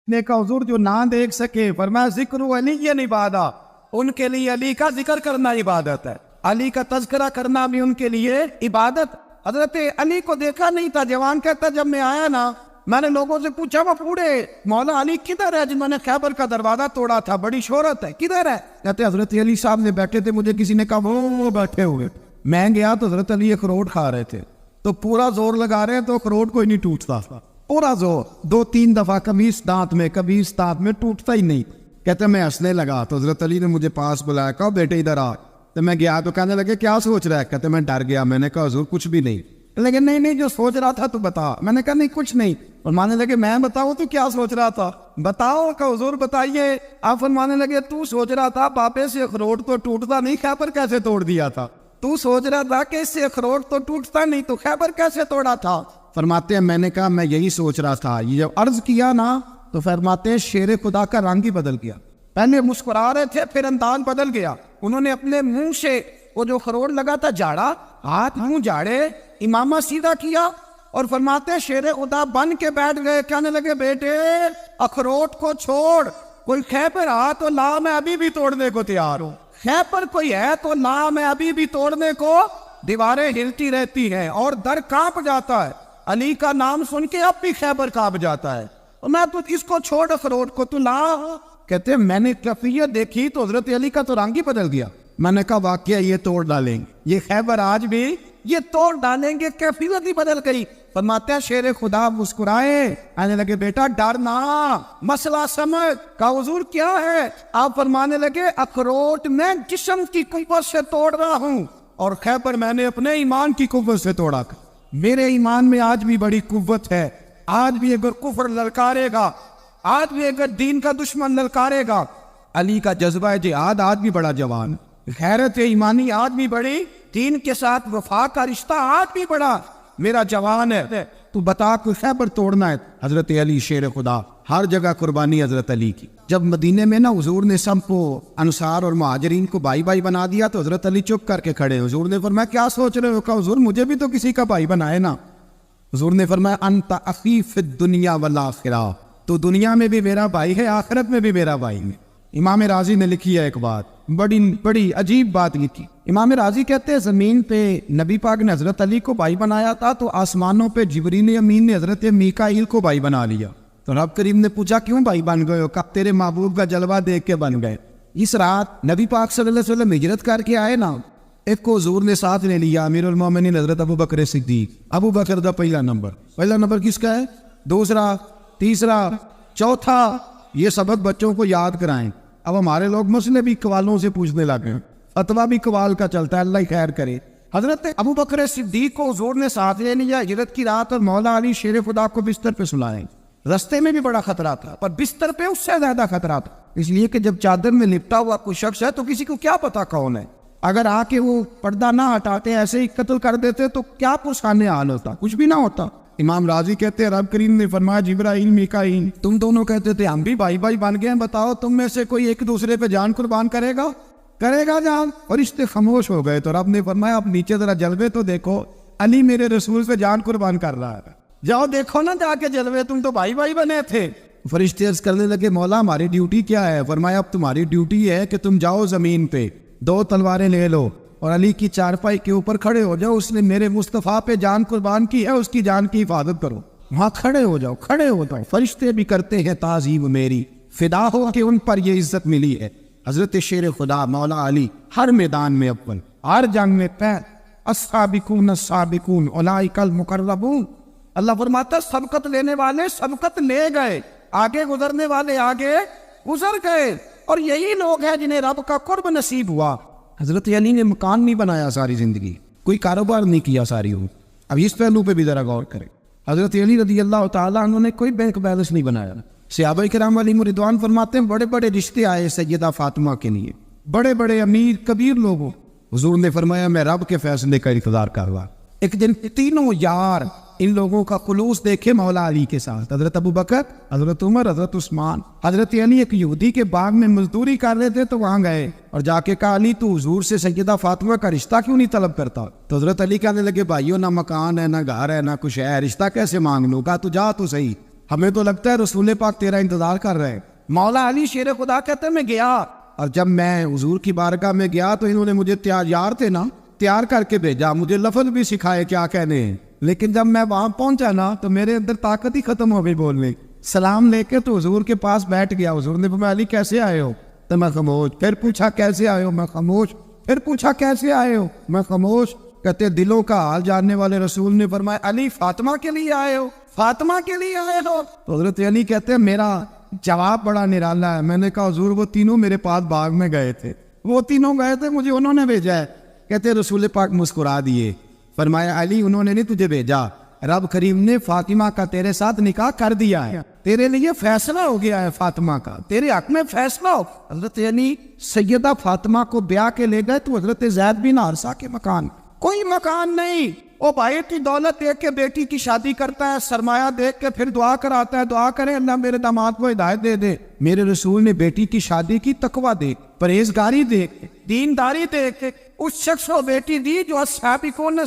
نے کہا حضور جو نہ دیکھ سکے، فرمایا ذکر علی عبادہ، ان کے لیے علی کا ذکر کرنا عبادت ہے، علی کا تذکرہ کرنا بھی ان کے لیے عبادت۔ حضرت علی کو دیکھا نہیں تھا، جوان کہتا جب میں آیا نا میں نے لوگوں سے پوچھا وہ پوڑے مولا علی کدھر ہے جنہوں نے خیبر کا دروازہ توڑا تھا، بڑی شہرت ہے، کدھر ہے؟ کہتے حضرت علی صاحب نے بیٹھے تھے، مجھے کسی نے کہا وہ بیٹھے ہوئے، میں گیا تو حضرت علی اخروٹ کھا رہے تھے، تو پورا زور لگا رہے ہیں تو اخروٹ کوئی نہیں ٹوٹتا، پورا زور 2-3 دفعہ کبھی اس دانت میں کبھی اس دانت میں، ٹوٹتا ہی نہیں۔ کہتے میں ہنسنے لگا تو حضرت علی نے مجھے پاس بلایا، کہا بیٹے ادھر آ، تو میں گیا تو کہنے لگے کیا سوچ رہا ہے؟ کہتے میں ڈر گیا، میں نے کہا حضور کچھ بھی نہیں، لیکن نہیں جو سوچ رہا تھا تو بتا۔ میں نے کہا نہیں کچھ نہیں۔ فرمانے لگے میں بتاؤں تو کیا سوچ رہا تھا؟ بتاؤ کہ حضور بتائیے۔ آپ فرمانے لگے تو سوچ رہا تھا بابے سے اخروٹ تو ٹوٹتا نہیں، خیبر کیسے توڑ دیا تھا؟ تو سوچ رہا تھا کہ اس سے اخروٹ تو ٹوٹتا نہیں تو خیبر کیسے توڑا تھا؟ فرماتے ہیں میں نے کہا میں یہی سوچ رہا تھا۔ یہ جب عرض کیا نا تو فرماتے ہیں شیر خدا کا رنگ ہی بدل گیا، پہلے مسکرا رہے تھے پھر انداز بدل گیا، انہوں نے اپنے منہ سے وہ جو خروٹ لگا تھا جھاڑا، ہاتھ منہ جھاڑے، امامہ سیدھا کیا اور فرماتے ہیں شیر خدا بن کے بیٹھ گئے، کہنے لگے بیٹے اخروٹ کو چھوڑ، کوئی خیبر آ تو لا، میں ابھی بھی توڑنے کو تیار ہوں، خیبر کوئی ہے تو لا، میں ابھی بھی توڑنے کو۔ دیواریں ہلتی رہتی ہیں اور در کانپ جاتا ہے، علی کا نام سن کے اب بھی خیبر کانپ جاتا ہے، میں تو اس کو چھوڑ اخروٹ کو تو لا۔ کہتے ہیں میں نے کیفیت دیکھی تو حضرت علی کا تو رنگ ہی بدل گیا، میں نے کہا واقعہ یہ توڑ ڈالیں گے، یہ خیبر آج بھی یہ توڑ ڈالیں گے، کیفیت ہی بدل گئی۔ فرماتے ہیں شیر خدا مسکرائے، آنے لگے بیٹا ڈرنا، مسئلہ سمجھ۔ کہا حضور کیا ہے؟ آپ فرمانے لگے اخروٹ میں جسم کی قوت سے توڑ رہا ہوں اور خیبر میں نے اپنے ایمان کی قوت سے توڑا، میرے ایمان میں آج بھی بڑی قوت ہے، آج بھی اگر کفر للکارے گا، آج بھی اگر دین کا دشمن للکارے گا، علی کا جذبہ جہاد آج بھی بڑا جوان، غیرت ایمانی آج بھی بڑی، دین کے ساتھ وفا کا رشتہ آج بھی بڑا میرا جوان ہے۔ تو بتا کوئی خیبر توڑنا ہے؟ حضرت علی شیر خدا، ہر جگہ قربانی حضرت علی کی۔ جب مدینے میں نا حضور نے سب کو انصار اور مہاجرین کو بھائی بھائی بنا دیا تو حضرت علی چپ کر کے کھڑے، حضور نے فرمایا کیا سوچ رہے ہو؟ کہا حضور مجھے بھی تو کسی کا بھائی بنائے نا۔ حضور نے فرمایا انت اخی فی الدنیا والآخرہ، تو دنیا میں بھی میرا بھائی ہے، آخرت میں بھی میرا بھائی ہے۔ امام راضی نے لکھی ہے ایک بات، بڑی عجیب بات لکھی۔ امام راضی کہتے ہیں زمین پہ نبی پاک نے حضرت علی کو بھائی بنایا تھا تو آسمانوں پہ جبریل امین نے حضرت میکائیل کو بھائی بنا لیا۔ تو رب کریم نے پوچھا کیوں بھائی بن گئے ہو؟ کہا تیرے محبوب کا جلوہ دیکھ کے بن گئے۔ اس رات نبی پاک صلی اللہ علیہ وسلم ہجرت کر کے آئے نا، ایک کو حضور نے ساتھ لے لیا، امیر المومنین حضرت ابو بکر صدیق۔ ابو بکر دا پہلا نمبر کس کا ہے؟ دوسرا، تیسرا، چوتھا، یہ سبق بچوں کو یاد کرائیں۔ اب ہمارے لوگ مسئلے بھی قوالوں سے پوچھنے لگے، فتویٰ بھی قوال کا چلتا ہے، اللہ ہی خیر کرے۔ حضرت ابو بکر صدیق کو حضور نے ساتھ لے لیا ہجرت کی رات اور مولا علی شیر خدا کو بستر پہ سلائے۔ رستے میں بھی بڑا خطرہ تھا پر بستر پہ اس سے زیادہ خطرہ تھا، اس لیے کہ جب چادر میں لپٹا ہوا کوئی شخص ہے تو کسی کو کیا پتا کون ہے، اگر آ کے وہ پردہ نہ ہٹاتے ایسے ہی قتل کر دیتے تو کیا پرسانے حال ہوتا، کچھ بھی نہ ہوتا۔ امام راضی کہتے ہیں رب کریم نے فرمایا جبرائیل میکائیل تم دونوں کہتے تھے ہم بھی بھائی بھائی بن گئے ہیں، بتاؤ تم میں سے کوئی ایک دوسرے پہ جان قربان کرے گا جان؟ اور رشتے خاموش ہو گئے تو رب نے فرمایا اب نیچے ذرا جلوے تو دیکھو، علی میرے رسول پہ جان قربان کر رہا ہے، جاؤ دیکھو نا جا کے جلوے، تم تو بھائی بھائی بنے تھے۔ فرشتے عرض کرنے لگے مولا ہماری ڈیوٹی کیا ہے؟ فرمایا اب تمہاری ڈیوٹی ہے کہ تم جاؤ زمین پہ 2 تلواریں لے لو اور علی کی چارپائی کے اوپر کھڑے ہو جاؤ، اس نے میرے مصطفیٰ پہ جان قربان کی ہے، اس کی جان کی حفاظت کرو، وہاں کھڑے ہو جاؤ۔ فرشتے بھی کرتے ہیں تعظیم میری، فدا ہو کہ ان پر یہ عزت ملی ہے۔ حضرت شیر خدا مولا علی ہر میدان میں اول، ہر جنگ میں پیر، السابقون السابقون اولئک المقربون۔ اللہ فرماتا سبقت لینے والے سبقت لے گئے، آگے گزرنے والے آگے گزر گئے، اور یہی لوگ ہیں جنہیں رب کا قرب نصیب ہوا۔ حضرت علی نے مکان نہیں بنایا ساری زندگی، کوئی کاروبار نہیں کیا ساری عمر، اب اس پہلو پہ بھی ذرا غور کریں۔ حضرت علی رضی اللہ تعالیٰ عنہ نے کوئی بینک بیلنس نہیں بنایا۔ صحابہ کرام علیہم رضوان فرماتے ہیں بڑے بڑے رشتے آئے سیدہ فاطمہ کے لیے، بڑے بڑے امیر کبیر لوگوں، حضور نے فرمایا میں رب کے فیصلے کا انتظار کر رہا۔ ایک دن تینوں یار ان لوگوں کا خلوص دیکھے مولا علی کے ساتھ، حضرت ابو بکر، حضرت عمر، حضرت عثمان۔ حضرت علی ایک یہودی کے باغ میں مزدوری کر رہے تھے تو وہاں گئے اور جا کے کہا علی تو حضور سے سیدہ فاطمہ کا رشتہ کیوں نہیں طلب کرتا؟ تو حضرت علی کہنے لگے بھائیو نہ مکان ہے نہ گھر ہے نہ کچھ ہے، رشتہ کیسے مانگ لوں؟ کہا تو جا تو صحیح، ہمیں تو لگتا ہے رسول پاک تیرا انتظار کر رہے ہیں۔ مولا علی شیر خدا کہتے ہیں میں گیا، اور جب میں حضور کی بارگاہ میں گیا تو انہوں نے مجھے تیار تھے نا، تیار کر کے بھیجا، مجھے لفظ بھی سکھائے کیا کہنے ہیں، لیکن جب میں وہاں پہنچا نا تو میرے اندر طاقت ہی ختم ہو گئی بولنے۔ سلام لے کے تو حضور کے پاس بیٹھ گیا، حضور نے فرمایا علی کیسے آئے ہو؟ تو میں خاموش۔ پھر پوچھا کیسے آئے ہو؟ میں خاموش۔ پھر پوچھا کیسے آئے ہو؟ میں خاموش۔ کہتے دلوں کا حال جاننے والے رسول نے فرمایا علی فاطمہ کے لیے آئے ہو؟ فاطمہ کے لیے آئے ہو؟ تو حضرت علی کہتے ہیں میرا جواب بڑا نرالا ہے۔ میں نے کہا حضور وہ تینوں میرے پاس باغ میں گئے تھے، وہ تینوں گئے تھے، مجھے انہوں نے بھیجا ہے۔ کہتے رسول پاک مسکرا دیے، فرمایا علی انہوں نے نہیں تجھے بھیجا، رب کریم نے فاطمہ کا تیرے ساتھ نکاح کر دیا ہے، تیرے لیے فیصلہ ہو گیا ہے، فاطمہ کا تیرے حق میں فیصلہ ہو۔ حضرت علی سیدہ فاطمہ کو بیاہ کے لے گئے تو حضرت زید بن حارثہ کے مکان، کوئی مکان نہیں، وہ بھائی کی دولت دیکھ کے بیٹی کی شادی کرتا ہے، سرمایہ دیکھ کے پھر دعا کراتا ہے، دعا کرے اللہ میرے داماد کو ہدایت دے دے۔ میرے رسول نے بیٹی کی شادی کی تقوی دیکھ، پرہیزگاری دیکھ، دینداری دیکھ اس شخص کو بیٹی دی جو سابقون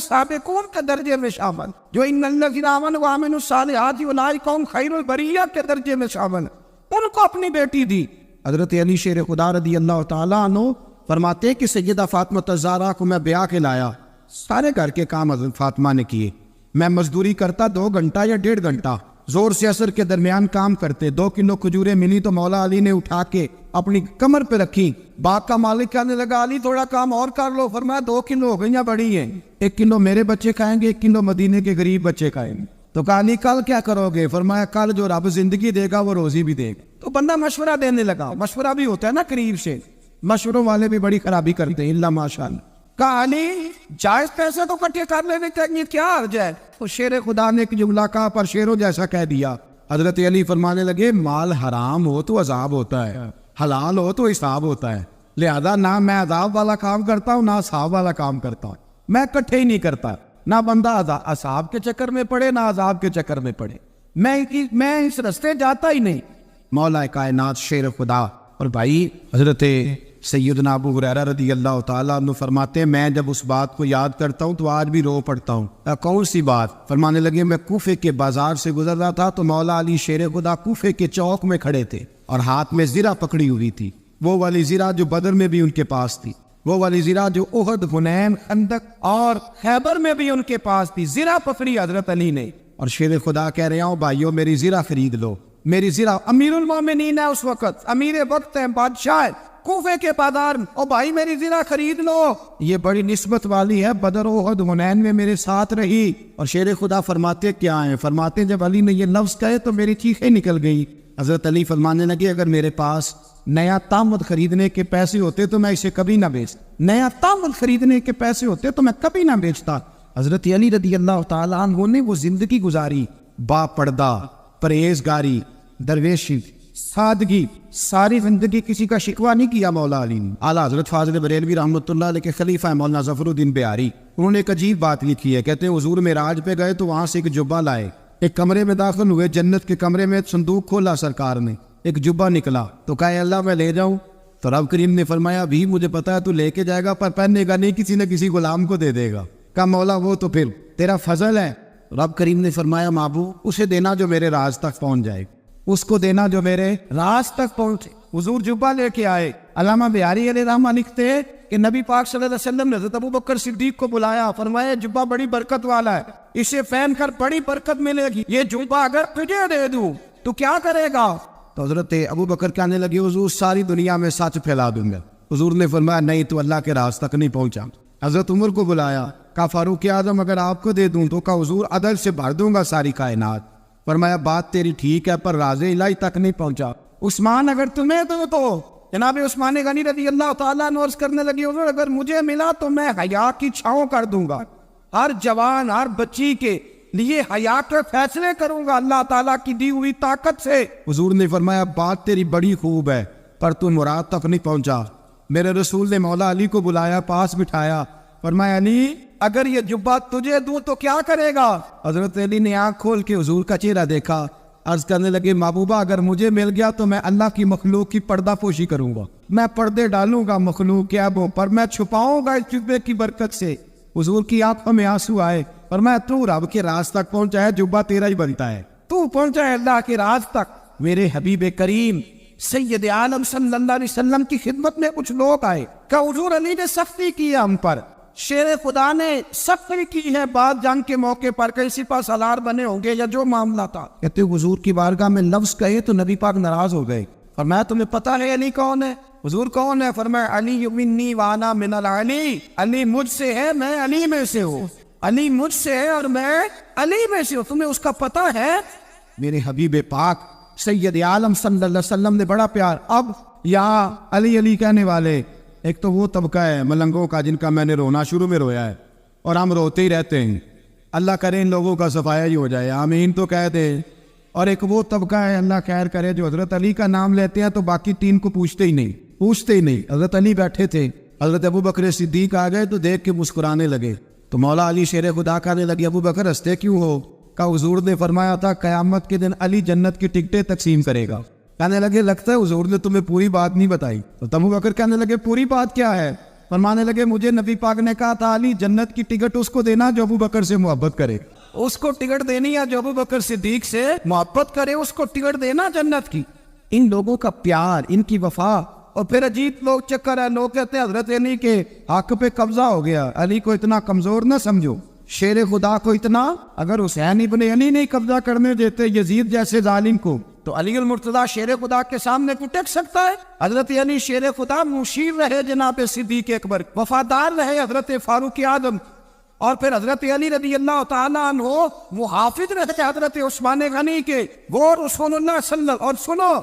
کے درجے میں شامل، جو ان الذین آمنوا وعملوا الصالحات اولئک هم خیر البریہ کے درجے میں شامل، ان کو اپنی بیٹی دی۔ حضرت علی شیر خدا رضی اللہ تعالیٰ عنہ فرماتے کہ سیدہ فاطمہ الزہرا کو میں بیاہ کے لایا، سارے گھر کے کام حضرت فاطمہ نے کیے، میں مزدوری کرتا 2 گھنٹہ یا 1.5 گھنٹہ، زور سے عصر کے درمیان کام کرتے، 2 کلو کھجوریں ملی تو مولا علی نے اٹھا کے اپنی کمر پہ رکھی، باغ کا مالک کہنے لگا علی تھوڑا کام اور کر لو، فرمایا 2 کلو ہو گئی یا بڑی ہیں، 1 کلو میرے بچے کھائیں گے، 1 کلو مدینے کے غریب بچے کھائیں گے۔ تو کہا علی کل کیا کرو گے؟ فرمایا کل جو رب زندگی دے گا وہ روزی بھی دے گا۔ تو بندہ مشورہ دینے لگا، مشورہ بھی ہوتا ہے نا قریب سے، مشوروں والے بھی بڑی خرابی کرتے ہیں اللہ ماشاء اللہ۔ کہا علی جائز پیسے تو کٹھے کر لینے چاہیے، کیا حرج ہے؟ تو شیر خدا نے ایک جملہ کہا پر شیروں جیسا کہہ دیا۔ حضرت علی فرمانے لگے مال حرام ہو تو عذاب ہوتا ہے، حلال ہو تو حساب ہوتا ہے، لہذا نہ میں عذاب والا کام کرتا ہوں نہ حساب والا کام کرتا ہوں، میں کٹھے ہی نہیں کرتا، نہ بندہ عذاب کے چکر میں پڑے نہ عذاب کے چکر میں پڑے، میں اس رستے جاتا ہی نہیں۔ مولا کائنات شیر خدا اور بھائی حضرت سیدنا ابو ہریرہ رضی اللہ تعالیٰ عنہ فرماتے ہیں میں جب اس بات کو یاد کرتا ہوں تو آج بھی رو پڑتا ہوں۔ کون سی بات؟ فرمانے لگے میں کوفے کے بازار سے گزر رہا تھا تو مولا علی شیر خدا کوفے کے چوک میں کھڑے تھے اور ہاتھ میں زرہ پکڑی ہوئی تھی، وہ والی زرہ جو بدر میں بھی ان کے پاس تھی، وہ والی زرہ جو احد، حنین، خندق اور خیبر میں بھی ان کے پاس تھی، زرہ پکڑی حضرت علی نے، اور شیر خدا کہہ رہے ہوں بھائیو میری زرہ خرید لو، میری زرہ، امیر المومنین ہے اس وقت، امیر وقت ہے، بادشاہ ہے کوفے کے بازار، او بھائی میری زرہ خرید لو، یہ بڑی نسبت والی ہے، بدر احد حنین میں میرے ساتھ رہی۔ اور شیر خدا فرماتے کیا ہیں؟ فرماتے جب علی نے یہ لفظ کہے تو میری چیخیں نکل گئی۔ حضرت علی فرمانے لگے اگر میرے پاس نیا تامد خریدنے کے پیسے ہوتے تو میں اسے کبھی نہ بیچتا، نیا تامد خریدنے کے پیسے ہوتے تو میں کبھی نہ بیچتا۔ حضرت علی رضی اللہ تعالیٰ عنہ نے وہ زندگی گزاری، با پردہ، پرہیزگاری، درویشی، سادگی، ساری زندگی کسی کا شکوہ نہیں کیا مولا علی نے۔ اعلیٰ حضرت فاضل بریلوی رحمۃ اللہ علیہ کے خلیفہ مولانا ظفر الدین بہاری، انہوں نے ایک عجیب بات لکھی ہے، کہتے ہیں حضور معراج پہ گئے تو وہاں سے ایک جبہ لائے، ایک کمرے میں داخل ہوئے، جنت کے کمرے میں صندوق کھولا سرکار نے، ایک جبہ نکلا تو کہا اللہ میں لے جاؤں؟ تو رب کریم نے فرمایا ابھی مجھے پتا ہے تو لے کے جائے گا پر پہننے گا نہیں، کسی نہ کسی غلام کو دے دے گا۔ کہا مولا وہ تو پھر تیرا فضل ہے۔ رب کریم نے فرمایا محبوب اسے دینا جو میرے راز تک پہنچ جائے، اس کو دینا جو میرے راز تک پہنچے۔ حضور جبہ لے کے آئے۔ علامہ بہاری علیہ رحمہ لکھتے ہیں کہ نبی پاک صلی اللہ علیہ وسلم نے حضرت ابو بکر صدیق کو بلایا، فرمایا جبہ بڑی برکت والا ہے، اسے پہن کر بڑی برکت ملے گی، یہ جبہ اگر تجھے دے دوں تو کیا کرے گا؟ تو حضرت ابو بکر کہنے لگے حضور ساری دنیا میں سچ پھیلا دوں گا۔ حضور نے فرمایا نہیں تو اللہ کے راز تک نہیں پہنچا۔ حضرت عمر کو بلایا، کہا فاروق اعظم اگر آپ کو دے دوں تو کہا حضور عدل سے بھر دوں گا ساری کائنات۔ فرمایا بات تیری ٹھیک ہے پر راز الہی تک نہیں پہنچا۔ عثمان اگر تمہیں دو تو جناب عثمان غنی رضی اللہ تعالیٰ عنہ عرض کرنے لگی حضور اگر مجھے ملا تو میں حیا کی چھاؤں کر دوں گا، ہر جوان ہر بچی کے لیے حیا کے فیصلے کروں گا اللہ تعالیٰ کی دی ہوئی طاقت سے۔ حضور نے فرمایا بات تیری بڑی خوب ہے پر تو مراد تک نہیں پہنچا۔ میرے رسول نے مولا علی کو بلایا، پاس بٹھایا، فرمایا علی اگر یہ جبہ تجھے دوں تو کیا کرے گا؟ حضرت علی نے آنکھ کھول کے حضور کا چہرہ دیکھا، عرض کرنے لگے محبوبہ اگر مجھے مل گیا تو میں اللہ کی مخلوق کی پردہ پوشی کروں گا، میں پردے ڈالوں گا مخلوق کے عیبوں پر، میں چھپاؤں گا اس جبے کی برکت سے۔ حضور کی آنکھوں میں آنسو آئے، فرمایا تو رب کے راز تک پہنچا ہے، جبہ تیرا ہی بنتا ہے، تو پہنچا ہے اللہ کے راز تک۔ میرے حبیب کریم سید عالم صلی اللہ علیہ وسلم کی خدمت میں کچھ لوگ آئے کہ حضور علی نے سختی کی ہے ہم پر، شیر خدا نے سختی کی ہے بعد جنگ کے موقع پر، کہ سپہ سالار بنے ہوں گے یا جو معاملہ تھا۔ کہتے حضور کی بارگاہ میں لفظ کہے تو نبی پاک ناراض ہو گئے، فرمایا تمہیں پتہ ہے علی کون ہے؟ حضور کون ہے؟ فرمایا علی منی وانا من العلی، علی مجھ سے ہے میں علی میں سے ہوں، علی مجھ سے ہے اور میں علی میں سے ہوں، تمہیں اس کا پتہ ہے؟ میرے حبیب پاک سید عالم صلی اللہ علیہ وسلم نے بڑا پیار۔ اب یہاں علی علی کہنے والے ایک تو وہ طبقہ ہے ملنگوں کا جن کا میں نے رونا شروع میں رویا ہے اور ہم روتے ہی رہتے ہیں، اللہ کرے ان لوگوں کا صفایا ہی ہو جائے، آمین تو کہہ دیں۔ اور ایک وہ طبقہ ہے اللہ خیر کرے جو حضرت علی کا نام لیتے ہیں تو باقی تین کو پوچھتے ہی نہیں۔ حضرت علی بیٹھے تھے، حضرت ابو بکر صدیق آ گئے تو دیکھ کے مسکرانے لگے، تو مولا علی شیر خدا کہنے لگے ابو بکر ہنستے کیوں ہو؟ کہ حضور نے فرمایا تھا قیامت کے دن علی جنت کی ٹکٹیں تقسیم کرے گا۔ کہنے لگے لگتا ہے حضور نے تمہیں پوری بات نہیں بتائی۔ تو ابو بکر کہنے لگے پوری بات کیا ہے؟ فرمانے لگے مجھے نبی پاک نے کہا تھا علی جنت کی ٹکٹ اس کو دینا جو ابو بکر سے محبت کرے، اس کو ٹکٹ دینی ہے جو ابو بکر صدیق سے محبت کرے، اس کو ٹکٹ دینا جنت کی۔ ان لوگوں کا پیار، ان کی وفا۔ اور پھر عجیب لوگ چکر ہے، لوگ کہتے ہیں حضرت علی کے حق پہ قبضہ ہو گیا، علی کو اتنا کمزور نہ سمجھو، شیر خدا کو اتنا، اگر حسین ابن علی نہیں قبضہ کرنے دیتے یزید جیسے ظالم کو تو علی المرتضیٰ شیر خدا کے سامنے کو ٹک سکتا ہے؟ حضرت علی شیر خدا مشیر رہے جناب صدیق اکبر، وفادار رہے حضرت فاروق اعظم، اور پھر حضرت علی رضی اللہ تعالیٰ عنہ محافظ رہے حضرت عثمان غنی کے، وہ رسول اللہ صلی اللہ۔ اور سنو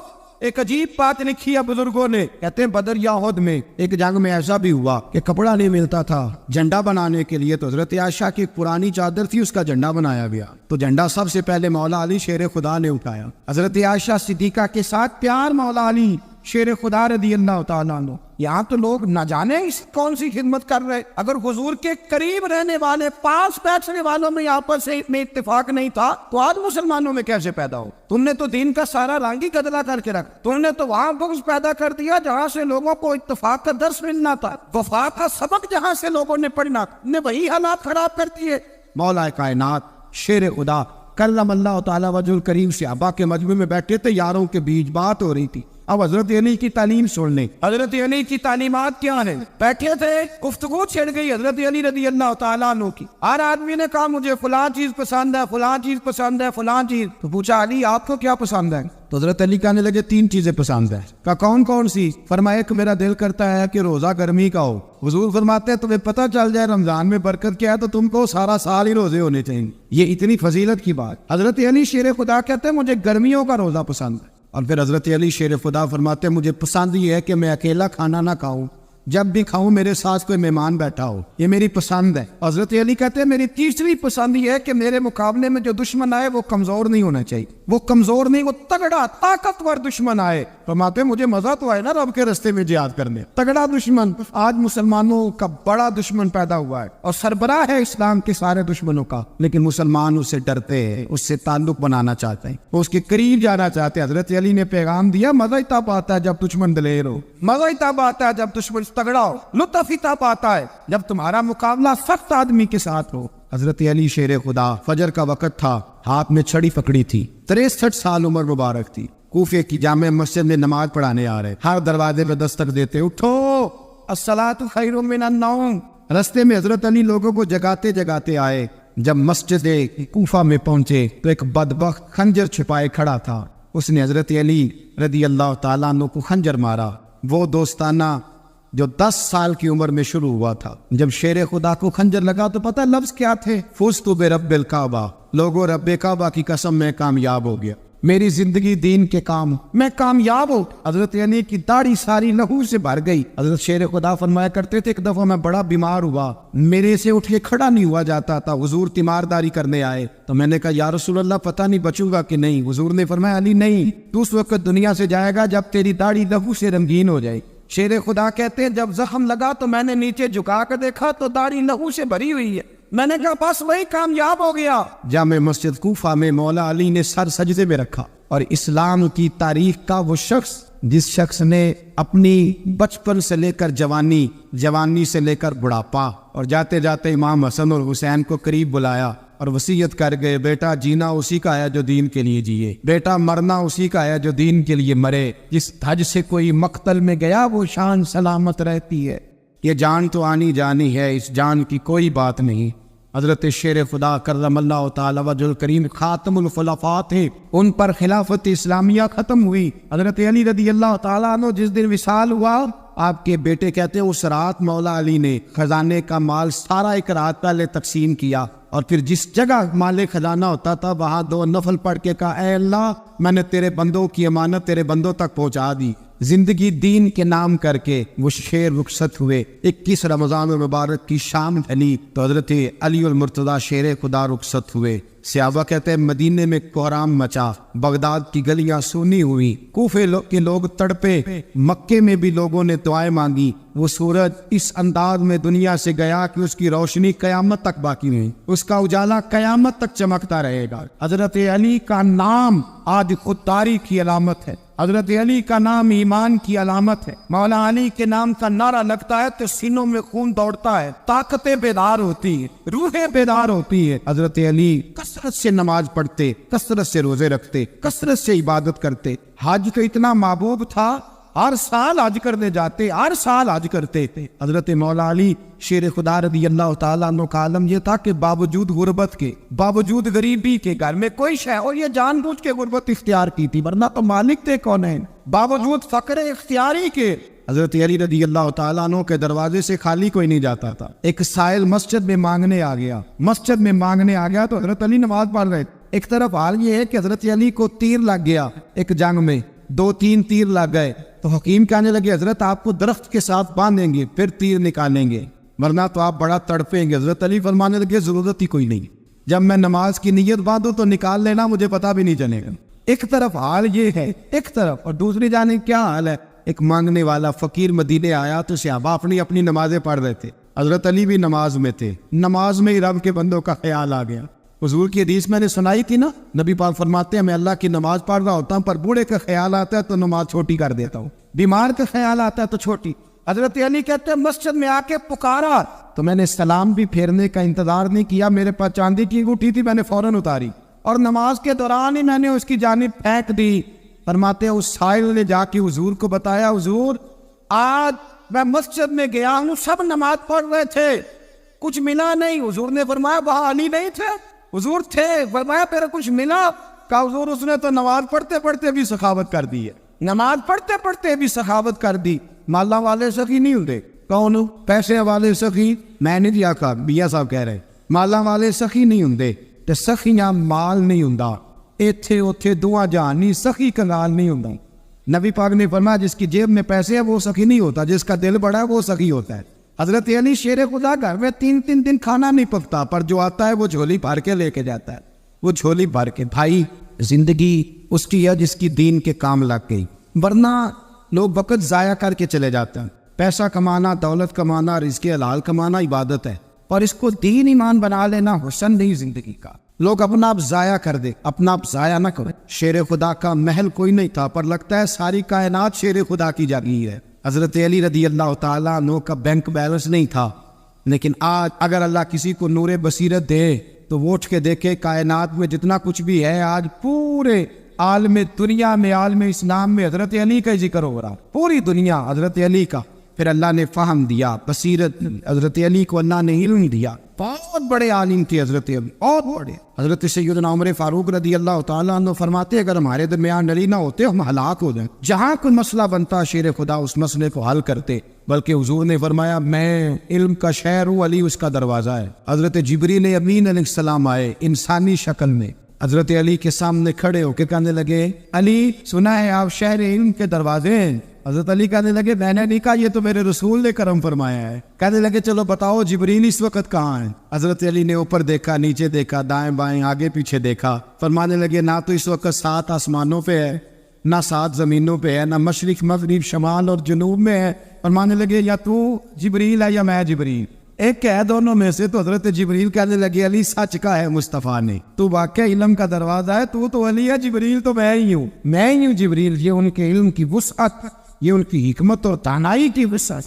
ایک عجیب بات لکھی ہے بزرگوں نے، کہتے ہیں بدر یا احد میں ایک جنگ میں ایسا بھی ہوا کہ کپڑا نہیں ملتا تھا جھنڈا بنانے کے لیے، تو حضرت عائشہ کی ایک پرانی چادر تھی، اس کا جھنڈا بنایا گیا، تو جھنڈا سب سے پہلے مولا علی شیر خدا نے اٹھایا۔ حضرت عائشہ صدیقہ کے ساتھ پیار مولا علی شیر خدا رضی اللہ تعالیٰ عنہ۔ یہاں تو لوگ نہ جانے اس کون سی خدمت کر رہے، اگر حضور کے قریب رہنے والے پاس بیٹھنے والوں میں آپس میں اتفاق نہیں تھا تو آج مسلمانوں میں کیسے پیدا ہو؟ تم نے تو دین کا سارا رنگ ہی گدلا کر کے رکھ، تم نے تو وہاں بغض پیدا کر دیا جہاں سے لوگوں کو اتفاق کا درس ملنا تھا، وفا کا سبق جہاں سے لوگوں نے پڑھنا تھا، نے وہی حالات خراب کر دیے۔ مولا کائنات شیر خدا کرم اللہ تعالیٰ وجہ الکریم صحابہ کے مجمع میں بیٹھے تھے، یاروں کے بیچ بات ہو رہی تھی۔ اب حضرت علی کی تعلیم سن لیں، حضرت علی کی تعلیمات کیا ہیں؟ بیٹھے تھے، گفتگو چھڑ گئی حضرت علی رضی اللہ تعالیٰ عنہ کی، ہر آدمی نے کہا مجھے فلاں چیز پسند ہے، فلاں چیز پسند ہے، فلاں چیز، تو پوچھا علی آپ کو کیا پسند ہے؟ تو حضرت علی کہنے لگے تین چیزیں پسند ہے۔ کہا کون کون سی؟ فرمایا ایک میرا دل کرتا ہے کہ روزہ گرمی کا ہو، حضور فرماتے ہیں تمہیں پتہ چل جائے رمضان میں برکت کیا ہے تو تم کو سارا سال ہی روزے ہونے چاہیے، یہ اتنی فضیلت کی بات۔ حضرت علی شیر خدا کہتے ہیں مجھے گرمیوں کا روزہ پسند ہے، اور پھر حضرت علی شیر خدا فرماتے ہیں مجھے پسند یہ ہے کہ میں اکیلا کھانا نہ کھاؤں، جب بھی کھاؤں میرے ساتھ کوئی مہمان بیٹھا ہو، یہ میری پسند ہے۔ حضرت علی کہتے ہیں میری تیسری پسند یہ ہے کہ میرے مقابلے میں جو دشمن آئے وہ کمزور نہیں ہونا چاہیے، وہ کمزور نہیں، وہ تگڑا طاقتور دشمن آئے۔ فرماتے ہیں مجھے مزہ تو آئے نا رب کے رستے میں جہاد کرنے، تگڑا دشمن۔ آج مسلمانوں کا بڑا دشمن پیدا ہوا ہے اور سربراہ ہے اسلام کے سارے دشمنوں کا، لیکن مسلمان اس سے ڈرتے ہیں، اس سے تعلق بنانا چاہتے ہیں، وہ اس کے قریب جانا چاہتے ہیں۔ حضرت علی نے پیغام دیا مزہ ہی تب آتا ہے جب دشمن دلیر ہو، مزہ ہی تب آتا ہے جب دشمن تگڑا ہو، لطف ہی تب آتا ہے جب تمہارا مقابلہ سخت آدمی کے ساتھ ہو۔ حضرت علی شیر خدا فجر کا وقت تھا، ہاتھ میں چھڑی پکڑی تھی، 63 سال عمر مبارک تھی، کوفے کی جامع مسجد میں نماز پڑھانے آ رہے، ہر دروازے پہ دستک دیتے اٹھو الصلاۃ خیر من النوم۔ رستے میں حضرت علی لوگوں کو جگاتے جگاتے آئے، جب مسجد کوفہ میں پہنچے تو ایک بدبخت خنجر چھپائے کھڑا تھا، اس نے حضرت علی رضی اللہ تعالیٰ عنہ کو خنجر مارا۔ وہ دوستانہ جو 10 سال کی عمر میں شروع ہوا تھا، جب شیر خدا کو خنجر لگا تو پتہ لفظ کیا تھے؟ فزت برب الکعبہ، لوگو رب کعبہ کی قسم میں کامیاب ہو گیا، میری زندگی دین کے کام میں کامیاب ہوں۔ حضرت علی کی داڑھی ساری لہو سے بھر گئی۔ حضرت شیر خدا فرمایا کرتے تھے ایک دفعہ میں بڑا بیمار ہوا، میرے سے اٹھ کے کھڑا نہیں ہوا جاتا تھا، حضور تیمارداری کرنے آئے تو میں نے کہا یا رسول اللہ پتہ نہیں بچوں گا کہ نہیں، حضور نے فرمایا علی نہیں، تو اس وقت دنیا سے جائے گا جب تیری داڑھی لہو سے رنگین ہو جائے۔ شیر خدا کہتے ہیں جب زخم لگا تو میں نے نیچے جھکا کر دیکھا تو داڑھی لہو سے بھری ہوئی ہے، میں نے کہا بس وہی کامیاب ہو گیا۔ جامع مسجد کوفہ میں مولا علی نے سر سجدے میں رکھا، اور اسلام کی تاریخ کا وہ شخص جس شخص نے اپنی بچپن سے لے کر جوانی سے لے کر بڑھاپا، اور جاتے جاتے امام حسن اور حسین کو قریب بلایا، اور وصیت کر گئے بیٹا جینا اسی کا ہے جو دین کے لیے جیے، بیٹا مرنا اسی کا ہے جو دین کے لیے مرے، جس دھج سے کوئی مقتل میں گیا وہ شان سلامت رہتی ہے۔ یہ جان تو آنی جانی ہے، اس جان کی کوئی بات نہیں۔ حضرت شیر خدا کرم اللہ تعالی وجہ الکریم خاتم الخلفاء تھے، ان پر خلافت اسلامیہ ختم ہوئی۔ حضرت علی رضی اللہ تعالیٰ عنہ جس دن وصال ہوا، آپ کے بیٹے کہتے ہیں اس رات مولا علی نے خزانے کا مال سارا ایک رات پہلے تقسیم کیا، اور پھر جس جگہ مال خزانہ ہوتا تھا وہاں 2 نفل پڑھ کے کہا اے اللہ میں نے تیرے بندوں کی امانت تیرے بندوں تک پہنچا دی۔ زندگی دین کے نام کر کے وہ شیر رخصت ہوئے۔ 21 رمضان المبارک کی شام ڈھلی تو حضرت علی المرتضیٰ شیر خدا رخصت ہوئے۔ صحابہ کہتے ہیں مدینے میں کوہرام مچا، بغداد کی گلیاں سونی ہوئی، کوفے کے لوگ تڑپے، مکے میں بھی لوگوں نے دعائیں مانگی۔ وہ سورج اس انداز میں دنیا سے گیا کہ اس کی روشنی قیامت تک باقی نہیں، اس کا اجالا قیامت تک چمکتا رہے گا۔ حضرت علی کا نام آج خودداری کی علامت ہے، حضرت علی کا نام ایمان کی علامت ہے۔ مولا علی کے نام کا نعرہ لگتا ہے تو سینوں میں خون دوڑتا ہے، طاقتیں بیدار ہوتی ہیں، روحیں بیدار ہوتی ہیں۔ حضرت علی کثرت سے نماز پڑھتے، کثرت سے روزے رکھتے، کثرت سے عبادت کرتے۔ حج تو اتنا محبوب تھا، ہر سال حج کرنے جاتے، ہر سال حج کرتے تھے۔ حضرت مولا علی شیر خدا رضی اللہ تعالیٰ عنہ کا عالم یہ تھا کہ باوجود غربت کے، باوجود غریبی کے، گھر میں کوئی شے اور یہ جان بوجھ کے غربت اختیار کی تھی، ورنہ تو مالک تھے کون ہیں، باوجود فقر اختیاری کے حضرت علی رضی اللہ تعالیٰ عنہ کے دروازے سے خالی کوئی نہیں جاتا تھا۔ ایک سائل مسجد میں مانگنے آ گیا تو حضرت علی نماز پڑھ رہے تھے۔ ایک طرف حال یہ ہے کہ حضرت علی کو تیر لگ گیا، ایک جنگ میں 2-3 تیر لگ گئے تو حکیم کہنے لگے حضرت آپ کو درخت کے ساتھ باندھیں گے پھر تیر نکالیں گے ورنہ تو آپ بڑا تڑپیں گے۔ حضرت علی فرمانے لگے ضرورت ہی کوئی نہیں، جب میں نماز کی نیت باندھوں تو نکال لینا، مجھے پتا بھی نہیں چلے گا۔ ایک طرف حال یہ ہے، ایک طرف، اور دوسری جانب کیا حال ہے؟ ایک مانگنے والا فقیر مدینے آیا تو صحابہ اپنی نمازیں پڑھ رہے تھے، حضرت علی بھی نماز میں تھے، نماز میں ہی رب کے بندوں کا خیال آ گیا۔ حضور کی حدیث میں نے سنائی تھی نا، نبی پاک فرماتے ہیں میں اللہ کی نماز پڑھ رہا ہوتا ہوں پر بوڑھے کا خیال آتا ہے تو نماز چھوٹی کر دیتا ہوں، بیمار کا خیال آتا ہے تو چھوٹی۔ حضرت علی کہتے ہیں مسجد میں آ کے پکارا تو میں نے سلام بھی پھیرنے کا انتظار نہیں کیا، میرے پاس چاندی کی انگوٹھی تھی، میں نے فوراً اتاری اور نماز کے دوران ہی میں نے اس کی جانب پھینک دی۔ فرماتے ہیں اس سائل نے جا کے حضور کو بتایا حضور آج میں مسجد میں گیا ہوں، سب نماز پڑھ رہے تھے، کچھ ملا نہیں۔ حضور نے فرمایا وہاں علی نہیں تھے؟ حضور تھے۔ فرمایا پھر کچھ ملا؟ کہا حضور اس نے تو نماز پڑھتے پڑھتے بھی سخاوت کر دی ہے، نماز پڑھتے پڑھتے بھی سخاوت کر دی۔ مالا والے سخی نہیں ہوتے؟ کون؟ پیسے والے سخی؟ میں نہیں دیا کہا، بیا صاحب کہہ رہے مالا والے سخی نہیں ہوندے تے سخیاں مال نہیں ہوندا، ایتھے اوتھے دعا جہان نہیں، سخی کنگال نہیں ہوندا۔ نبی پاک نے فرمایا جس کی جیب میں پیسے ہے وہ سخی نہیں ہوتا، جس کا دل بڑا ہے وہ سخی ہوتا ہے۔ حضرت علی شیر خدا گھر میں 3 دن کھانا نہیں پکتا پر جو آتا ہے وہ جھولی بھر کے لے کے جاتا ہے، وہ جھولی بھر کے۔ بھائی زندگی اس کی ہے جس کی دین کے کام لگ گئی، ورنہ لوگ وقت ضائع کر کے چلے جاتے ہیں۔ پیسہ کمانا، دولت کمانا، رزق حلال کمانا عبادت ہے، اور اس کو دین ایمان بنا لینا حسن نہیں زندگی کا۔ لوگ اپنا آپ ضائع کر دے، اپنا آپ ضائع نہ کرے۔ شیر خدا کا محل کوئی نہیں تھا پر لگتا ہے ساری کائنات شیر خدا کی جاگیر ہے۔ حضرت علی رضی اللہ تعالیٰ عنہ کا بینک بیلنس نہیں تھا، لیکن آج اگر اللہ کسی کو نور بصیرت دے تو وہ اٹھ کے دیکھے کائنات میں جتنا کچھ بھی ہے آج پورے عالم دنیا میں، عالم اسلام میں حضرت علی کا ذکر ہو رہا، پوری دنیا حضرت علی کا۔ پھر اللہ نے فہم دیا، بصیرت، حضرت علی کو اللہ نے علم دیا، بہت بڑے عالم تھے حضرت علی، بہت بڑے۔ حضرت سیدنا عمر فاروق رضی اللہ تعالیٰ عنہ فرماتے اگر ہمارے درمیان علی نہ ہوتے ہم ہلاک ہو جائیں، جہاں کوئی مسئلہ بنتا شیر خدا اس مسئلے کو حل کرتے، بلکہ حضور نے فرمایا میں علم کا شہر ہوں، علی اس کا دروازہ ہے۔ حضرت جبریل امین علیہ السلام آئے انسانی شکل میں، حضرت علی کے سامنے کھڑے ہو کے کہنے لگے علی سنا ہے آپ شہر علم کے دروازے ہیں؟ حضرت علی کہنے لگے میں نے نہیں کہا، یہ تو میرے رسول نے کرم فرمایا ہے۔ کہنے لگے چلو بتاؤ جبریل اس وقت کہاں ہیں؟ حضرت علی نے اوپر دیکھا، نیچے دیکھا، دائیں بائیں آگے پیچھے دیکھا، فرمانے لگے نہ تو اس وقت 7 آسمانوں پہ ہے، نہ 7 زمینوں پہ ہے، نہ مشرق مغرب شمال اور جنوب میں ہے۔ فرمانے لگے یا تو جبریل ہے یا میں جبریل، ایک ہے دونوں میں سے۔ تو حضرت جبریل کہنے لگے علی سچ کا ہے مصطفیٰ نے، تو واقع علم کا دروازہ ہے، تو علی ہے، جبریل تو میں ہی ہوں، میں ہی ہوں جبریل۔ یہ ان کے علم کی وسعت، یہ ان کی حکمت اور دانائی کی وسعت۔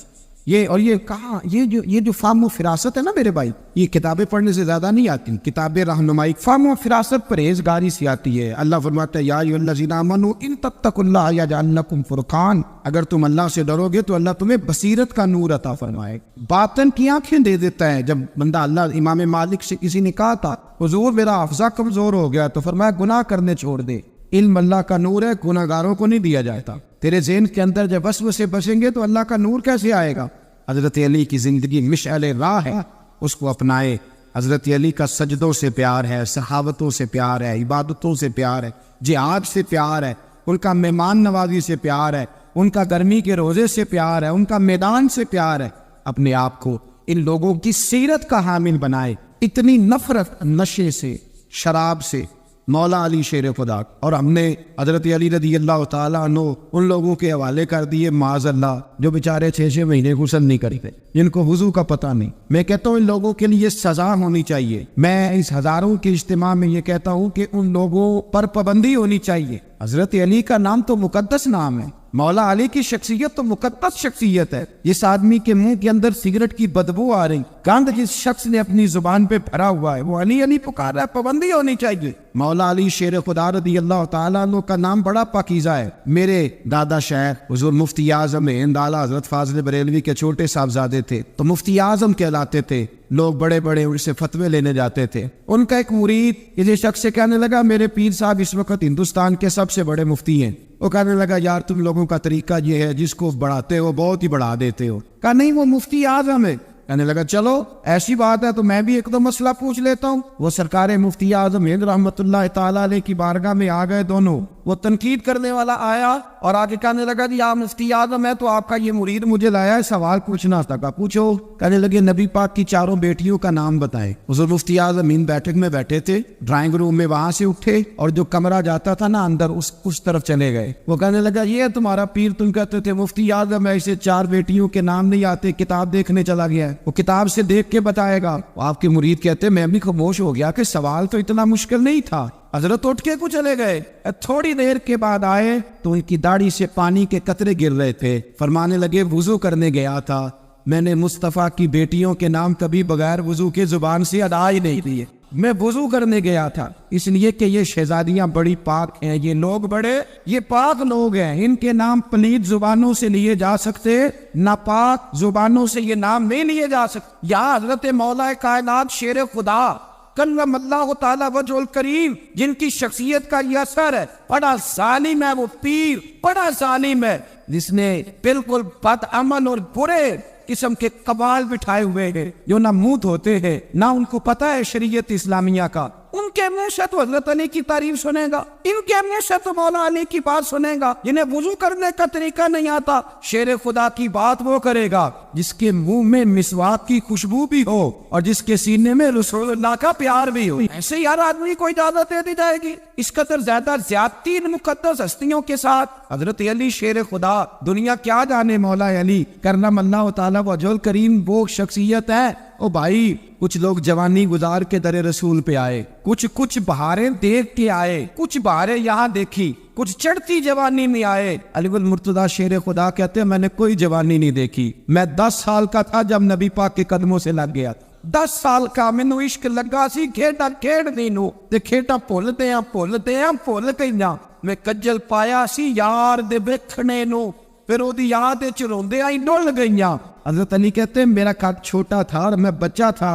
یہ کہاں یہ جو فہم و فراست ہے نا میرے بھائی، یہ کتابیں پڑھنے سے زیادہ نہیں آتی، کتابیں رہنمائی فہم و فراست پرہیزگاری سے آتی ہے۔ اللہ فرماتا ہے یا ایھا الذین آمنوا ان تتقوا اللہ یجعل لکم فرقان، اگر تم اللہ سے ڈرو گے تو اللہ تمہیں بصیرت کا نور عطا فرمائے، باطن کی آنکھیں دے دیتا ہے۔ جب بندہ اللہ، امام مالک سے کسی نے کہا تھا حضور میرا حافظہ کمزور ہو گیا، تو فرمایا گناہ کرنے چھوڑ دے، علم اللہ کا نور ہے، گناہ گاروں کو نہیں دیا جاتا۔ تیرے ذہن کے اندر جب وسوسے بسیں گے تو اللہ کا نور کیسے آئے گا؟ حضرت علی کی زندگی مشعل راہ ہے، اس کو اپنائے۔ حضرت علی کا سجدوں سے پیار ہے، صحابتوں سے پیار ہے، عبادتوں سے پیار ہے، جہاد سے پیار ہے، ان کا مہمان نوازی سے پیار ہے، ان کا گرمی کے روزے سے پیار ہے، ان کا میدان سے پیار ہے۔ اپنے آپ کو ان لوگوں کی سیرت کا حامل بنائے۔ اتنی نفرت نشے سے، شراب سے، مولا علی شیر خدا، اور ہم نے حضرت علی رضی اللہ تعالیٰ عنہ ان لوگوں کے حوالے کر دیے معاذ اللہ جو بیچارے 6 مہینے غسل نہیں کرتے، جن کو وضو کا پتہ نہیں۔ میں کہتا ہوں ان لوگوں کے لیے سزا ہونی چاہیے۔ میں اس ہزاروں کے اجتماع میں یہ کہتا ہوں کہ ان لوگوں پر پابندی ہونی چاہیے۔ حضرت علی کا نام تو مقدس نام ہے، مولا علی کی شخصیت تو مقدس شخصیت ہے۔ جس آدمی کے منہ کے اندر سگریٹ کی بدبو آ رہی، گند جس شخص نے اپنی زبان پہ بھرا ہوا ہے، وہ علی علی پکار رہا ہے، پابندی ہونی چاہیے۔ مولا علی شیر خدا رضی اللہ تعالیٰ عنہ کا نام بڑا پاکیزہ ہے۔ میرے دادا شیخ حضور مفتی اعظم ہند اعلیٰ حضرت فاضل بریلوی کے چھوٹے صاحبزادے تھے، تو مفتی اعظم کہلاتے تھے، لوگ بڑے بڑے ان سے فتوے لینے جاتے تھے۔ ان کا ایک مرید کسی شخص سے کہنے لگا میرے پیر صاحب اس وقت ہندوستان کے سب سے بڑے مفتی ہیں۔ وہ کہنے لگا یار تم لوگوں کا طریقہ یہ ہے، جس کو بڑھاتے ہو بہت ہی بڑھا دیتے ہو۔ کہا نہیں وہ مفتی اعظم ہے۔ کہنے لگا چلو ایسی بات ہے تو میں بھی ایک دو مسئلہ پوچھ لیتا ہوں۔ وہ سرکار مفتی اعظم ہند رحمت اللہ تعالیٰ علیہ کی بارگاہ میں آ گئے دونوں۔ وہ تنقید کرنے والا آیا اور آگے کہنے لگا جی آپ مفتی اعظم ہے تو آپ کا یہ مرید مجھے لایا ہے، سوال پوچھنا تھا۔ کہا پوچھو۔ کہنے لگے نبی پاک کی 4 بیٹیوں کا نام بتائیں۔ حضور مفتی اعظم ہند بیٹھک میں بیٹھے تھے، ڈرائنگ روم میں، وہاں سے اٹھے اور جو کمرہ جاتا تھا نا اندر اس طرف چلے گئے۔ وہ کہنے لگا یہ ہے تمہارا پیر، تم کہتے تھے مفتی اعظم ہے، اسے 4 بیٹیوں کے نام نہیں آتے، کتاب دیکھنے چلا گیا ہے، وہ کتاب سے دیکھ کے بتائے گا۔ آپ کے مرید کہتے میں بھی خاموش ہو گیا کہ سوال تو اتنا مشکل نہیں تھا۔ حضرت اٹھ کے کو چلے گئے۔ تھوڑی دیر کے بعد آئے تو ان کی داڑھی سے پانی کے قطرے گر رہے تھے۔ فرمانے لگے وضو کرنے گیا تھا، میں نے مصطفیٰ کی بیٹیوں کے نام کبھی بغیر وضو کے زبان سے ادا ہی نہیں دیے۔ میں وضو کرنے گیا تھا اس لیے کہ یہ شہزادیاں بڑی پاک ہیں، یہ لوگ بڑے یہ پاک لوگ ہیں، ان کے نام پلید زبانوں سے لیے جا سکتے، ناپاک زبانوں سے یہ نام نہیں لیے جا سکتے۔ یا حضرت مولا کائنات شیر خدا کرم اللہ تعالی وجہ الکریم، جن کی شخصیت کا یہ اثر ہے، بڑا ظالم ہے وہ پیر، بڑا ظالم ہے، جس نے بالکل بد عمل اور برے قسم کے قبال بٹھائے ہوئے ہیں، جو نہ منہ دھوتے ہیں نہ ان کو پتہ ہے شریعت اسلامیہ کا۔ ان کے ہمیشہ تو حضرت علی کی تعریف سنے گا، ان کے ہمیشہ تو مولا علی کی بات سنے گا۔ جنہیں وضو کرنے کا طریقہ نہیں آتا، شیر خدا کی بات وہ کرے گا جس کے منہ میں مسواک کی خوشبو بھی ہو اور جس کے سینے میں رسول اللہ کا پیار بھی ہو۔ ایسے یار آدمی کو اجازت دے دی جائے گی؟ اس قدر زیادہ زیادتی مقدس ہستیوں کے ساتھ حضرت علی شیر خدا، دنیا کیا جانے مولا علی کرم اللہ تعالیٰ وجہ الکریم وہ شخصیت ہے۔ او بھائی کچھ لوگ جوانی گزار کے در رسول پہ آئے، کچھ بہاریں دیکھ کے آئے، کچھ بہاریں یہاں دیکھی، کچھ چڑھتی جوانی میں آئے۔ علی المرتضیٰ شیر خدا کہتے ہیں میں نے کوئی جوانی نہیں دیکھی، میں 10 سال کا تھا جب نبی پاک کے قدموں سے لگ گیا تھا، 10 سال کا مینو عشق لگا سی، کھیڈا کھیڈ نو تے کھیڈا بھولتے بھول گئیاں، میں کجل پایا سی یار دے ویکھنے نو، پھر وہ یاد چروندے آئی ڈول گئیاں۔ حضرت علی کہتے ہیں میرا قد چھوٹا تھا اور میں بچہ تھا،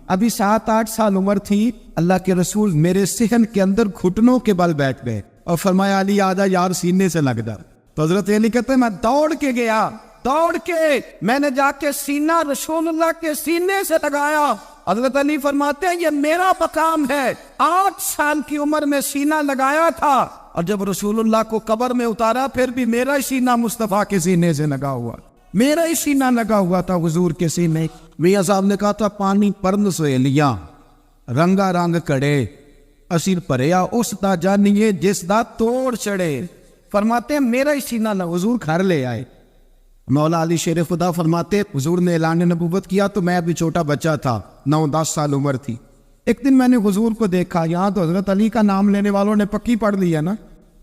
ابھی 7-8 سال عمر تھی، اللہ کے رسول میرے صحن کے اندر گھٹنوں کے بل بیٹھ گئے اور فرمایا علی آجا یار سینے سے لگ جا۔ تو حضرت علی کہتے ہیں میں دوڑ کے گیا، دوڑ کے میں نے جا کے سینہ رسول اللہ کے سینے سے لگایا۔ حضرت علی فرماتے ہیں یہ میرا مقام ہے، 8 سال کی عمر میں سینہ لگایا تھا، اور جب رسول اللہ کو قبر میں اتارا پھر بھی میرا ہی سینہ مصطفیٰ کے سینے سے لگا ہوا، میرا ہی سینہ لگا ہوا تھا حضور کے سینے۔ میاں صاحب نے کہا تھا پانی پرن سہیلیاں رنگا رنگ کڑے، اسیر پریا اس دا جانیے جس دا توڑ چڑے۔ فرماتے ہیں میرا ہی سینہ لگا، حضور گھر لے آئے۔ مولا علی شیر خدا فرماتے حضور نے اعلان نبوت کیا تو میں ابھی چھوٹا بچہ تھا، 9-10 سال عمر تھی۔ ایک دن میں نے حضور کو دیکھا، یہاں تو حضرت علی کا نام لینے والوں نے پکی پڑھ لی ہے نا،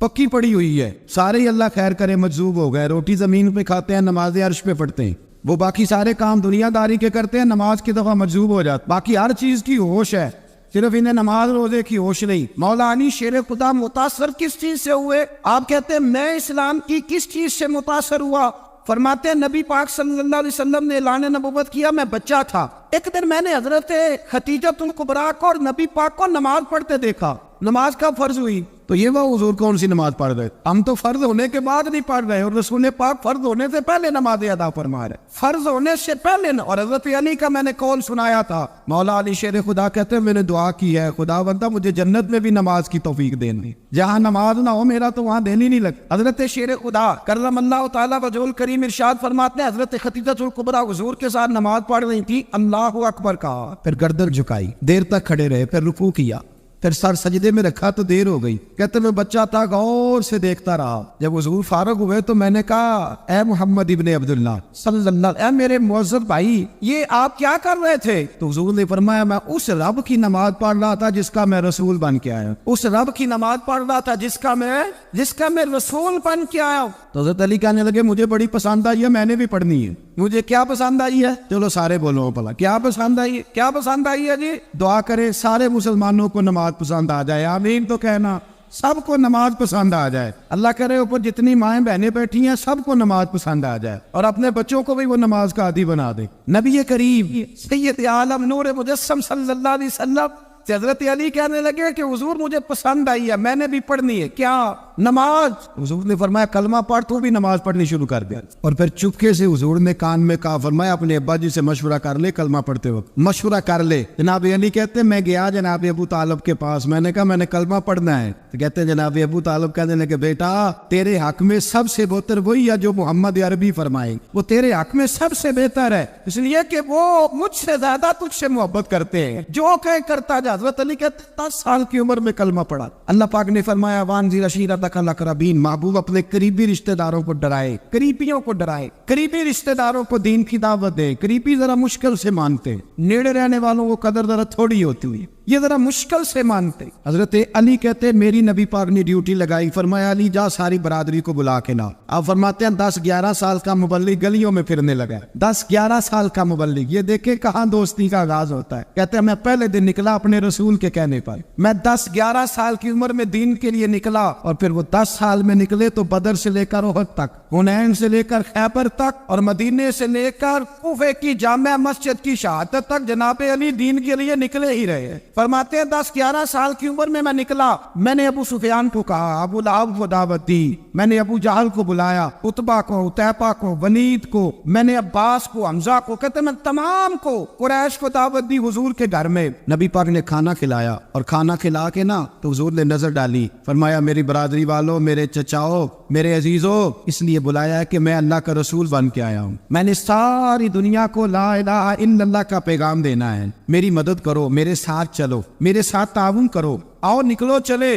پکی پڑی ہوئی ہے، سارے ہی اللہ خیر کرے مجذوب ہو گئے، روٹی زمین پہ کھاتے ہیں، نماز عرش پہ پڑھتے ہیں۔ وہ باقی سارے کام دنیا داری کے کرتے ہیں، نماز کی دفعہ مجذوب ہو جاتے، باقی ہر چیز کی ہوش ہے، صرف انہیں نماز روزے کی ہوش نہیں۔ مولا علی شیر خدا متاثر کس چیز سے ہوئے؟ آپ کہتے ہیں میں اسلام کی کس چیز سے متاثر ہوا؟ فرماتے ہیں نبی پاک صلی اللہ علیہ وسلم نے اعلان نبوت کیا، میں بچہ تھا، ایک دن میں نے حضرت خدیجہ الکبریٰ کو اور نبی پاک کو نماز پڑھتے دیکھا۔ نماز کب فرض ہوئی؟ تو یہ وہ حضور کون سی نماز پڑھ رہے؟ ہم تو فرض ہونے کے بعد نہیں پڑھ رہے، اور رسول پاک فرض ہونے سے پہلے نماز ادا فرما رہے، فرض ہونے سے پہلے۔ اور حضرت علی کا میں نے قول سنایا تھا، مولا علی شیر خدا کہتے ہیں میں نے دعا کی ہے خدا بندہ مجھے جنت میں بھی نماز کی توفیق دینی، جہاں نماز نہ ہو میرا تو وہاں دینی نہیں لگتا۔ حضرت شیر خدا کرم اللہ تعالیٰ وجہ الکریم ارشاد فرماتے ہیں حضرت خدیجہ الکبریٰ حضور کے ساتھ نماز پڑھ رہی تھی، اللہ اکبر کہا، پھر گردن جھکائی، دیر تک کھڑے رہے، پھر رکوع کیا، پھر سر سجدے میں رکھا تو دیر ہو گئی۔ کہتے میں بچہ تھا، غور سے دیکھتا رہا، جب حضور فارغ ہوئے تو میں نے کہا اے محمد ابن عبداللہ صلی اللہ، اے میرے معزز بھائی یہ آپ کیا کر رہے تھے؟ تو حضور نے فرمایا میں اس رب کی نماز پڑھ رہا تھا جس کا میں رسول بن کے آیا ہوں، اس رب کی نماز پڑھ رہا تھا جس کا میں رسول بن کے آیا ہوں۔ تو حضرت علی کہنے لگے مجھے بڑی پسند آئی ہے، میں نے بھی پڑھنی ہے۔ مجھے کیا پسند آئی ہے؟ چلو سارے بولو بھلا کیا پسند آئی ہے؟ کیا پسند آئی ہے جی؟ دعا کرے سارے مسلمانوں کو نماز پسند آ جائے، آمین تو کہنا، سب کو نماز پسند آ جائے، اللہ کرے اوپر جتنی مائیں بہنیں بیٹھی ہیں سب کو نماز پسند آ جائے، اور اپنے بچوں کو بھی وہ نماز کا عادی بنا دے۔ نبی کریم سید عالم نور مجسم صلی اللہ علیہ وسلم سے حضرت علی کہنے لگے کہ حضور مجھے پسند آئی ہے، میں نے بھی پڑھنی ہے، کیا؟ نماز۔ حضور نے فرمایا کلمہ پڑھ، تو بھی نماز پڑھنی شروع کر دیا، اور پھر چپکے سے حضور نے کان میں کہا، فرمایا اپنے ابا جی سے مشورہ کر لے، کلمہ پڑھتے وقت مشورہ کر لے۔ جناب علی کہتے ہیں میں گیا جناب ابو طالب کے پاس، میں نے کہا میں نے کلمہ پڑھنا ہے، تو کہتے ہیں جناب ابو طالب کہنے لگے بیٹا تیرے حق میں سب سے بہتر وہی ہے جو محمد عربی فرمائے، وہ تیرے حق میں سب سے بہتر ہے، اس لیے کہ وہ مجھ سے زیادہ تجھ سے محبت کرتے ہیں، جو کہ کرتا جا۔ حضرت علی کہتے 10 سال کی عمر میں کلمہ پڑھا۔ اللہ پاک نے فرمایا وانذر عشیرتک الاقربین، محبوب اپنے قریبی رشتہ داروں کو ڈرائے، قریبیوں کو ڈرائے، قریبی رشتہ داروں کو دین کی دعوت دے۔ قریبی ذرا مشکل سے مانتے، نیڑے رہنے والوں کو قدر ذرا تھوڑی ہوتی ہوئی، یہ ذرا مشکل سے مانتے۔ حضرت علی کہتے میری نبی پاک نے ڈیوٹی لگائی، فرمایا علی جا ساری برادری کو بلا کے لا۔ آپ فرماتے ہیں 10-11 سال کا مبلغ گلیوں میں پھرنے لگا، 10-11 سال کا مبلغ، یہ دیکھیں کہاں دوستی کا آغاز ہوتا ہے۔ کہتے ہیں میں پہلے دن نکلا اپنے رسول کے کہنے پر، میں 10-11 سال کی عمر میں دین کے لیے نکلا، اور پھر وہ 10 سال میں نکلے تو بدر سے لے کر احد تک، حنین سے لے کر خیبر تک، اور مدینے سے لے کر کوفے کی جامع مسجد کی شہادت تک جناب علی دین کے لیے نکلے ہی رہے۔ فرماتے ہیں 10-11 سال کی عمر میں نکلا، میں نے ابو سفیان کو کہا، ابو لہب کو دعوت دی، میں نے ابو جہل کو بلایا، عتبہ کو، عتیبہ کو، ولید کو، میں نے عباس کو، حمزہ کو، کہتے میں تمام کو، قریش کو دعوت دی حضور کے گھر میں۔ نبی پاک نے کھانا کھلایا، اور کھانا کھلا کے نا تو حضور نے نظر ڈالی، فرمایا میری برادری والوں، میرے چچاؤ، میرے عزیزوں، اس لیے بلایا ہے کہ میں اللہ کا رسول بن کے آیا ہوں، میں نے ساری دنیا کو لا الہ الا اللہ کا پیغام دینا ہے، میری مدد کرو، میرے ساتھ چلو، میرے ساتھ تعاون کرو، آؤ نکلو چلے،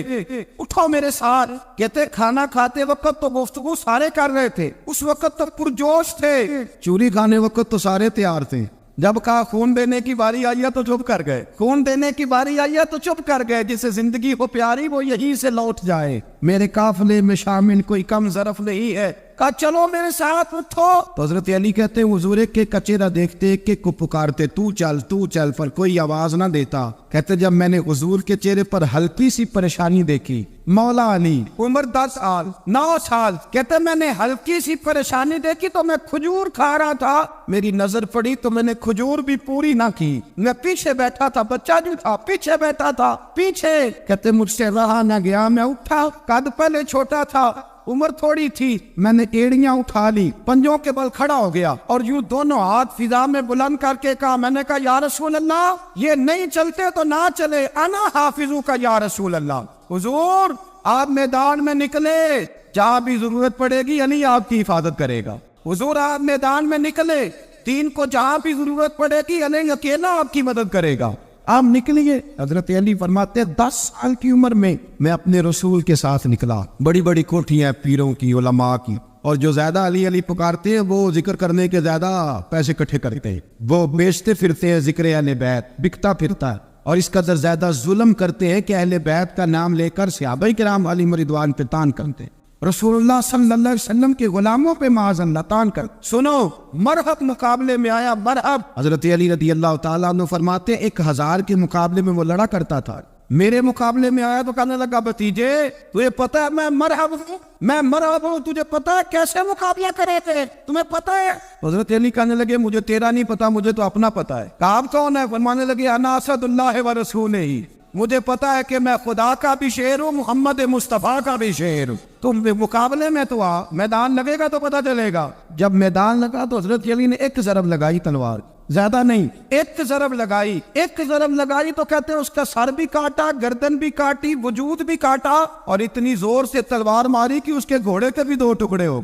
اٹھو میرے ساتھ۔ کہتے کھانا کھاتے وقت تو گفتگو سارے کر رہے تھے، اس وقت تو پرجوش تھے، چوری کھانے وقت تو سارے تیار تھے، جب کہا خون دینے کی باری آئی ہے تو چپ کر گئے، خون دینے کی باری آئی ہے تو چپ کر گئے، جسے زندگی ہو پیاری وہ یہیں سے لوٹ جائے، میرے قافلے میں شامل کوئی کم ظرف نہیں ہے، کہا چلو میرے ساتھ اٹھو۔ تو حضرت علی کہتے ہیں حضور ایک کے چہرہ دیکھتے ایک ایک کو پکارتے تو چل، پر کوئی آواز نہ دیتا۔ کہتے جب میں نے حضور کے چہرے پر ہلکی سی پریشانی دیکھی، مولا علی عمر 10 سال 9 سال، کہتے میں نے ہلکی سی پریشانی دیکھی تو میں کھجور کھا رہا تھا، میری نظر پڑی تو میں نے کھجور بھی پوری نہ کی، میں پیچھے بیٹھا تھا، بچہ جو تھا پیچھے بیٹھا تھا، پیچھے۔ کہتے مجھ سے رہا نہ گیا، میں اٹھا، قد پہلے چھوٹا تھا، عمر تھوڑی تھی، میں نے ایڑیاں اٹھا لی، پنجوں کے بل کھڑا ہو گیا، اور یوں دونوں ہاتھ فضا میں بلند کر کے کہا، میں نے کہا یا رسول اللہ یہ نہیں چلتے تو نہ چلے، انا حافظو کا یا رسول اللہ، حضور آپ میدان میں نکلے، جہاں بھی ضرورت پڑے گی علی آپ کی حفاظت کرے گا، حضور آپ میدان میں نکلے، دین کو جہاں بھی ضرورت پڑے گی علی اکیلا آپ کی مدد کرے گا، آپ نکلیے۔ حضرت علی فرماتے ہیں 10 سال کی عمر میں اپنے رسول کے ساتھ نکلا، بڑی بڑی کوٹھیاں پیروں کی، علماء کی، اور جو زیادہ علی علی پکارتے ہیں وہ ذکر کرنے کے زیادہ پیسے اکٹھے کرتے ہیں، وہ بیچتے پھرتے ہیں ذکر اہل بیت، بکتا پھرتا ہے، اور اس قدر زیادہ ظلم کرتے ہیں کہ اہل بیت کا نام لے کر صحابہ کرام علیہم رضوان پہ تان کرتے ہیں۔ رسول اللہ صلی اللہ علیہ وسلم کے غلاموں پہ معاذ اللہ تان کر. سنو مرحب مقابلے میں آیا مرحب. حضرت علی رضی اللہ تعالیٰ عنہ فرماتے 1000 کے مقابلے میں وہ لڑا کرتا تھا. میرے مقابلے میں آیا تو کہنے لگا بھتیجے تجھے پتا ہے میں مرحب ہوں, تجھے پتا ہے کیسے مقابلہ کرے تھے, تمہیں پتا ہے؟ حضرت علی کہنے لگے مجھے تیرا نہیں پتا, مجھے تو اپنا پتا ہے. کعب کون ہے؟ فرمانے لگے انا اسد اللہ و رسولہ, مجھے پتا ہے کہ میں خدا کا بھی شعر ہوں, محمد مصطفیٰ کا بھی شعر ہوں. تم مقابلے میں تو آ, میدان لگے گا تو پتا چلے گا. جب میدان لگا تو حضرت علی نے ایک ضرب لگائی تلوار, زیادہ نہیں, ایک ضرب لگائی تو کہتے ہیں اس کا سر بھی کاٹا, گردن بھی کاٹی, وجود بھی کاٹا, اور اتنی زور سے تلوار ماری کہ اس کے گھوڑے کے بھی 2 ٹکڑے ہو.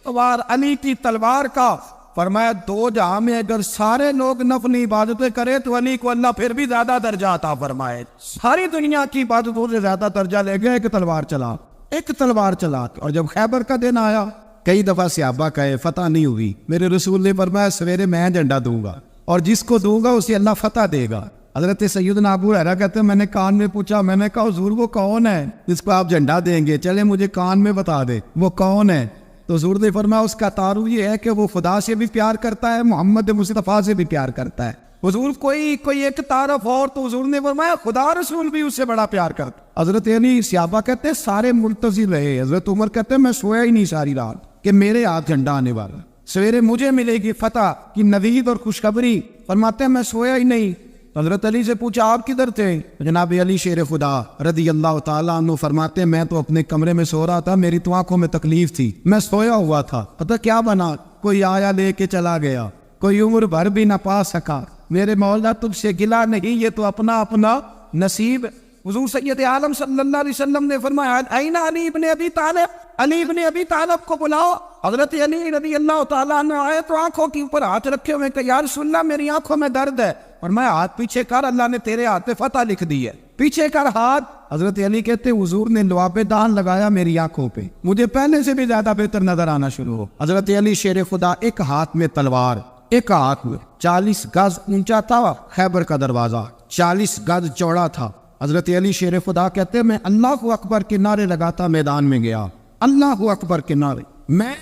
تلوار علی کی تلوار کا. فرمایا 2 جہاں میں اگر سارے لوگ نفلی عبادتیں کرے تو علی کو اللہ پھر بھی زیادہ درجہ عطا فرمائے. ساری دنیا کی عبادتوں سے زیادہ درجہ لے گئے. ایک تلوار چلا. اور جب خیبر کا دن آیا, کئی دفعہ صحابہ کہے فتح نہیں ہوئی, میرے رسول نے فرمایا سویرے میں جھنڈا دوں گا اور جس کو دوں گا اسے اللہ فتح دے گا. حضرت سیدنا ابو ہریرہ کہتے ہیں میں نے کان میں پوچھا, میں نے کہا حضور وہ کون ہے جس کو آپ جھنڈا دیں گے, چلے مجھے کان میں بتا دے وہ کون ہے. تو حضور نے فرمایا اس کا تعارف یہ ہے کہ وہ خدا سے بھی پیار کرتا ہے, محمد مصطفیٰ سے بھی پیار کرتا ہے. حضور کوئی ایک تعارف اور, تو حضور نے فرمایا خدا رسول بھی اس سے بڑا پیار کرتا. حضرت علی صحابہ کہتے ہیں سارے منتظر رہے. حضرت عمر کہتے ہیں میں سویا ہی نہیں ساری رات کہ میرے ہاتھ جھنڈا آنے والا, سویرے مجھے ملے گی فتح کی نوید اور خوشخبری. فرماتے ہیں میں سویا ہی نہیں. حضرت علی سے پوچھا آپ کدھر تھے؟ جناب علی شیر خدا رضی اللہ تعالیٰ عنہ فرماتے ہیں میں تو اپنے کمرے میں سو رہا تھا, میری تو آنکھوں میں تکلیف تھی, میں سویا ہوا تھا. پتہ کیا بنا, کوئی آیا لے کے چلا گیا, کوئی عمر بھر بھی نہ پا سکا. میرے مولا تجھ سے گلا نہیں, یہ تو اپنا نصیب. حضور سید عالم صلی اللہ علیہ وسلم نے فرمایا این علی ابن ابی طالب, علی ابن ابی طالب کو بلاؤ. حضرت علی رضی اللہ تعالیٰ عنہ آئے تو آنکھوں کے اوپر ہاتھ رکھے ہوئے کہ یا رسول اللہ میری آنکھوں میں درد ہے. اور میں ہاتھ پیچھے کر, اللہ نے تیرے ہاتھ پہ فتح لکھ دی ہے, پیچھے کر ہاتھ. حضرت علی کہتے حضور نے لعاب دان لگایا میری آنکھوں پہ, مجھے پہلے سے بھی زیادہ بہتر نظر آنا شروع ہو. حضرت علی شیر خدا, ایک ہاتھ میں تلوار, ایک ہاتھ میں 40 گز اونچا تھا خیبر کا دروازہ, 40 گز چوڑا تھا. حضرت علی شیر خدا کہتے ہیں میں اللہ اکبر کے نعرے لگاتا میدان میں گیا, اللہ اکبر کے نعرے. میں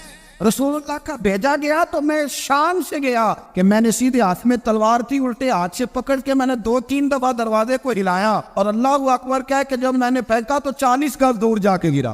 رسول اللہ کا بھیجا گیا تو میں شان سے گیا کہ میں نے سیدھے ہاتھ میں تلوار تھی, الٹے ہاتھ سے پکڑ کے میں نے 2-3 دفعہ دروازے کو ہلایا اور اللہ اکبر کہہ کہ جب میں نے پھینکا تو 40 گز دور جا کے گرا.